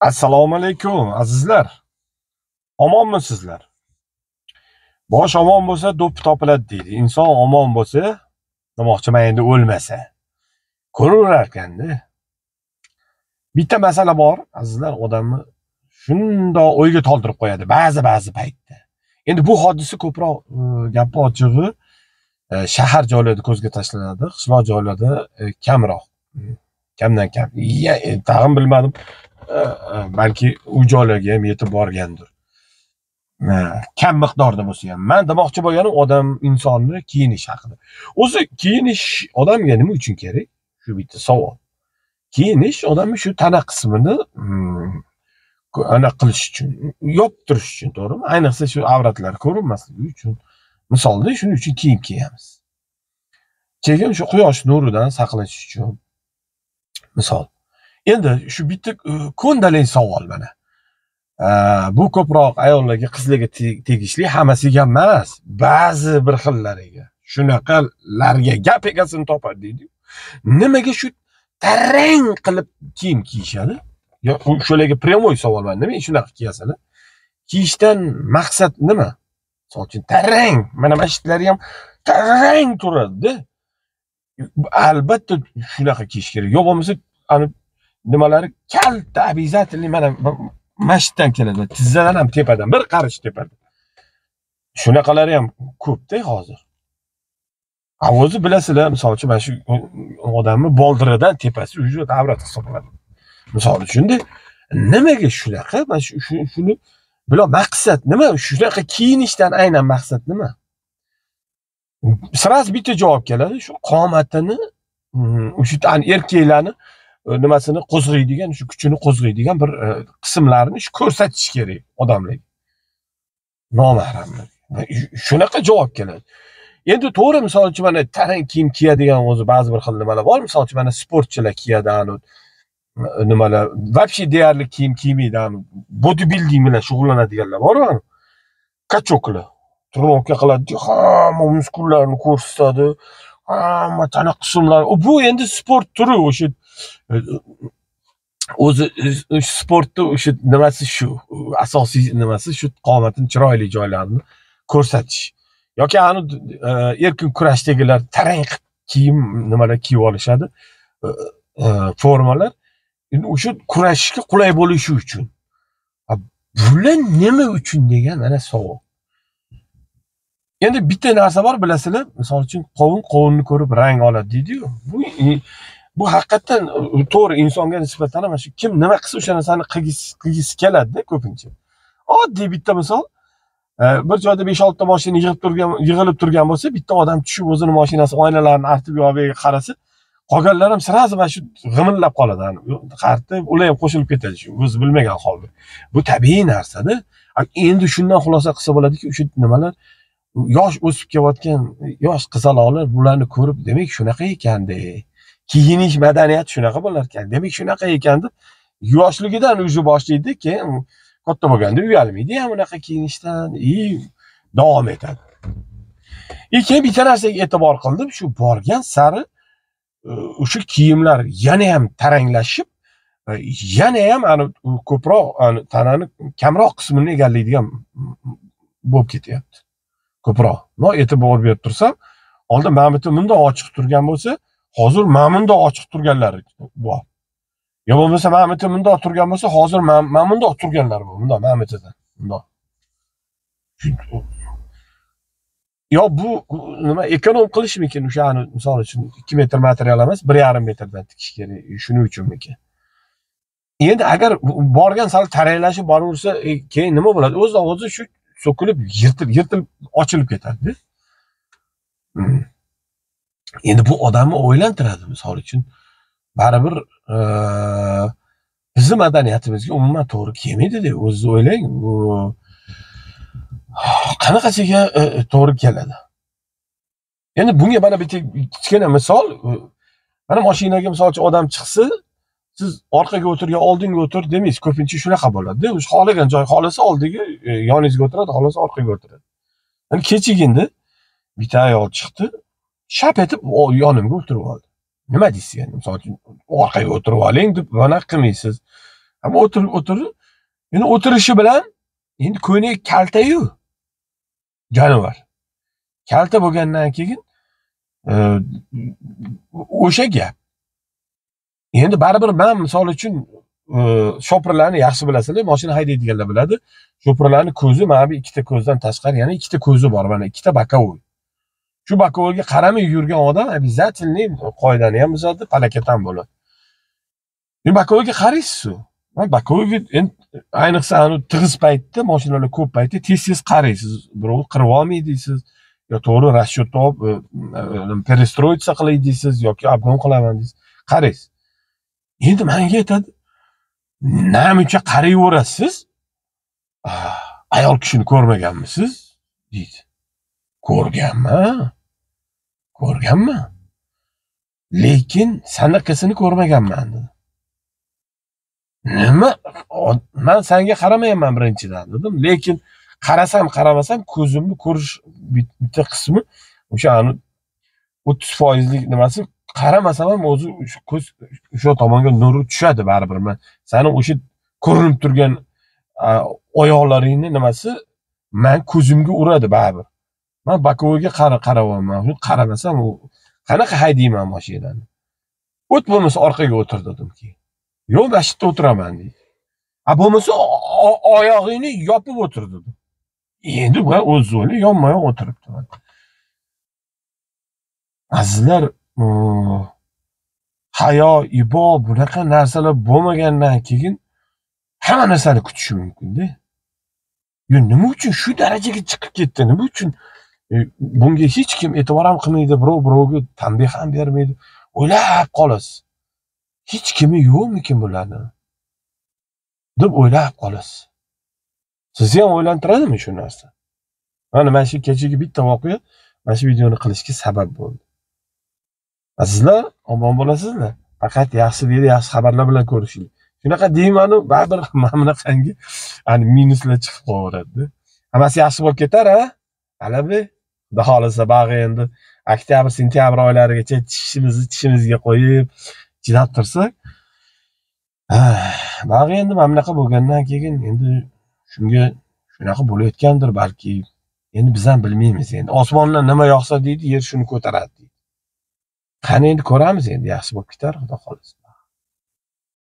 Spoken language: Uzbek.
Assalomu alaykum azizlar. Omonmisizlar? Bosh omon bo'lsa do'ppi topiladi deydi. Inson omon bo'lsa, demoqchiman endi o'lmasa. Ko'raverar ekanda. Bitta masala bor, azizlar, odamni shundoq o'yga toldirib qo'yadi ba'zi paytda. Endi bu hodisa ko'proq gap ochig'i shahar joylarida ko'zga tashlanadi, qishloq joylarda kamroq. Kamdan kam. Tag'in bilmadim. Balki u joylarga ham yetib borgandir. Kam miqdorda bo'lsa ham. Men demoqchi bo'lganim odam insonni kiyinish haqida. O'zi kiyinish odamga nima uchun kerak? Shu bitta savol. Kiyinish odamning shu tana qismini ana qilish uchun, yoptirish uchun, to'g'rimi? Ayniqsa shu avratlar ko'rinmasligi uchun. Misolda shuning uchun kiyim kiyamiz. Keyin shu quyosh nuridan saqlanish uchun. Misol. Endi shu bitta ko'ndalik savol mana. Bu ko'proq ayollarga, qizlarga tegishli, hammasiga emas, ba'zi bir xillariga. Shunaqalarga gap egasini topadi deydi. Nimaga shu tarang qilib kiyim kiyishadi? Yo, shularga pryamoy savol mana. Nima shunaqa kiyasizlar? Kiyishdan maqsad nima? Misol uchun tarang, mana masjidlar ham tarang turadi. Albatta shunaqa kiyish kerak. Yo'q bo'lmasa ani nimalari kalta обязательно mana masjiddan keladi. Tizzadan ham tepadan, bir qarish tepadan. Shunaqalari ham ko'p-da hozir. O'zi bilasizlar, misol uchun mana shu odamni boldiridan tepasi уже avrat hisoblanadi. Misol uchun nimaga shunaqa? Mana shuni bilan maqsad nima? Shunaqa kiyinishdan aynan maqsad nima? Siraz bitta javob keladi. Shu qomatini, o'sha erkaklarni nimasini qo'zg'aydigan, shu kuchini qo'zg'aydigan bir qismlarini shu ko'rsatish kerak odamlarga. Nomahramlar. Shunaqa javob keladi. Endi to'g'ri, misol uchun mana tarang kiyim kiyadigan o'zi ba'zi bir xil nimalar bor. Misol uchun mana sportchilar kiyadi, nimalar, вообще deyarli kiyim kiymaydi, bodybuilding bilan shug'ullanadiganlar bor-ku. Kachoklar. Trenotka qiladi, hamma muskullarni ko'rsatadi, hamma tana qismlari. Bu endi sport turi, o'sha o'zi sportda o'sha nimasi shu, asosiy nimasi shu qomatning chiroyli joylarini ko'rsatish. Yoki erkin kurashdagilar tarang kiyim nimalar kiyib olishadi, formalar. Endi o'sha kurashishga qulay bo'lishi uchun. Bular nima uchun degan ana savol. Endi bitta narsa bor, bilasizlar, misol uchun qovunni ko'rib rang oladi deydi-ku. Bu haqiqatan to'g'ri, insonga nisbatan mana shu kim nima qilsa o'sha narsani qilgisi keladi-da ko'pincha. Oddiy bitta misol, bir joyda 5-6 ta mashina yig'ilib turgan bo'lsa, bitta odam tushib o'zini mashinasi oynalarini artib yo'q qarasa, qolganlar ham sirazi mana shu g'imillab qoladi. Qartib, ular ham qo'shilib ketadi shu o'zi bilmagan holda. Bu tabiiy narsa-da. Endi shundan xulosa qilsa bo'ladiki, o'sha nimalar yosh o'sib kelayotgan yosh qizaloqlar bularni ko'rib, demak shunaqa ekanda. Kiyinish madaniyati shunaqa bo'lar ekan. Demak shunaqa ekanda. Yoshligidan o'zi boshlaydi, keyin katta bo'lganda uyalmaydi ham unaqa kiyinishdan, davom etadi. Keyin bitta narsaga e'tibor qildim, shu borgan sari o'sha kiyimlar yana ham taranglashib, yana ham ko'proq tanani kamroq qismini egallaydigan bo'lib ketyapti. Ko'proq. E'tibor berib tursam, oldin mana bitta bundoq ochiq turgan bo'lsa, hozir mana bundoq ochiq turganlar bor. Yo bo'lmasa mana bitta bundoq turgan bo'lsa, hozir mana bundoq turganlar bor. Bundoq mana bittadan. Bundoq. Yo bu nima ekonom qilishmikin o'shani, misol uchun 2 metr material emas, 1,5 metrdan tikish kerak. Shuning uchunmikin. Endi agar borgan sal taranglashib boraversa, keyin nima bo'ladi? O'zi shu so'kilib, yirtilib ochilib ketadi. Endi bu odamni o'ylantiradi, misol uchun. Baribir bizning madaniyatimizga umuman to'g'ri kelmaydi-da, o'zingiz o'ylang. Qanaqasiga to'g'ri keladi. Endi bunga mana bitta kichkina misol, mana mashinaga misol uchun odam chiqsa, siz orqaga o'tir yo oldinga o'tir demaysiz, ko'pincha shunaqa bo'ladi-da. O'sha xohlagan joy, xolasa oldiga, yoningizga o'tiradi, xolasa orqaga o'tiradi. Mana kechigindi bitta ayol chiqdi, shap etib yonimga o'tirib oldi. Nima deysiz endi? Misol uchun orqaga o'tirib oling deb mana qilmaysiz. Ama o'tirib, endi o'tirishi bilan endi ko'ylagi kalta-yu, jonivar. Kalta bo'lgandan keyin o'sha gap. Endi baribir men misol uchun shopirlarni yaxshi bilasizlar, mashina haydaydiganlar biladi. Shopirlarning ko'zi mana bu ikkita ko'zdan tashqari yana ikkita ko'zi bor, mana ikkita bokovoy. Shu bokovoyga qaramay yurgan odam обязательно qoidani ham buzadi, falokat ham bo'ladi. Men bokovoyga qaraysiz-ku. Men bokovoyga endi ayniqsa tig'iz paytda, mashinalar ko'p paytda tez qaraysiz. Birov qirib olmaydi deysiz, yo to'g'ri расчет topib, перестроиться qilay deysiz yoki obgon qilaman deysiz. Qaraysiz. Endi menga aytadi, "Namuncha qarayverasiz? Ayol kishini ko'rmaganmisiz?" deydi. Ko'rganman. Lekin sanaqasini ko'rmaganman dedi. Nima? Men senga qaramayman birinchidan dedim, lekin qarasam, qaramasam ko'zimni ko'rish bitta qismi o'sha 30% lik nimasi, qaramasam ham o'zi ko'z o'sha tomonga nuri tushadi baribir. Men seni o'sha ko'rinib turgan oyoqlaringni nimasi men ko'zimga uradi baribir. Men bokovoyga qarayapman. Qaramasam u qanaqa haydayman mashinani? O't bo'lmasa orqaga o'tir dedim keyin. Yo'q, mashitda o'tiraman deydi. Bo'lmasa oyog'ingni yopib o'tir dedim. Endi men o'z yo'li yonma-yon o'tiribman. Azizlar, hayo, ibo bunaqa narsalar bo'lmagandan keyin hamma narsani kutish mumkin-da. Yo, nima uchun shu darajaga chiqib ketdi? Nima uchun bunga hech kim e'tibor ham qilmaydi, birovga tanbeh ham bermaydi. O'ylab qolasiz. Hech kimi yo'qmikin bularni deb o'ylab qolasiz. Sizni ham o'ylantiradimi shu narsa? Mana shu kechagi bitta voqea mana shu videoni qilishga sabab bo'ldi. Azizlar, omon bo'lasizlar. Faqat yaxshi xabarlar bilan ko'rishinglar. Shunaqa deyman-u, baribir mana bunaqangi minuslar chiqib qolaveradi. Hammasi yaxshi bo'lib ketar, ha? Alabi, xudo xolisa bag'i endi oktyabr, sentyabr oylarigacha tishimizga qo'yib chidab tursak, bag'i endi mana bunaqa bo'lgandan keyin endi shunga shunaqa bo'layotgandir balki. Endi biz ham bilmaymiz endi. Osmondan nima yog'sa deydi, yer shuni ko'taradi deydi. Qani endi ko'ramiz endi, yaxshi bo'lib ketar, xudo xolisa.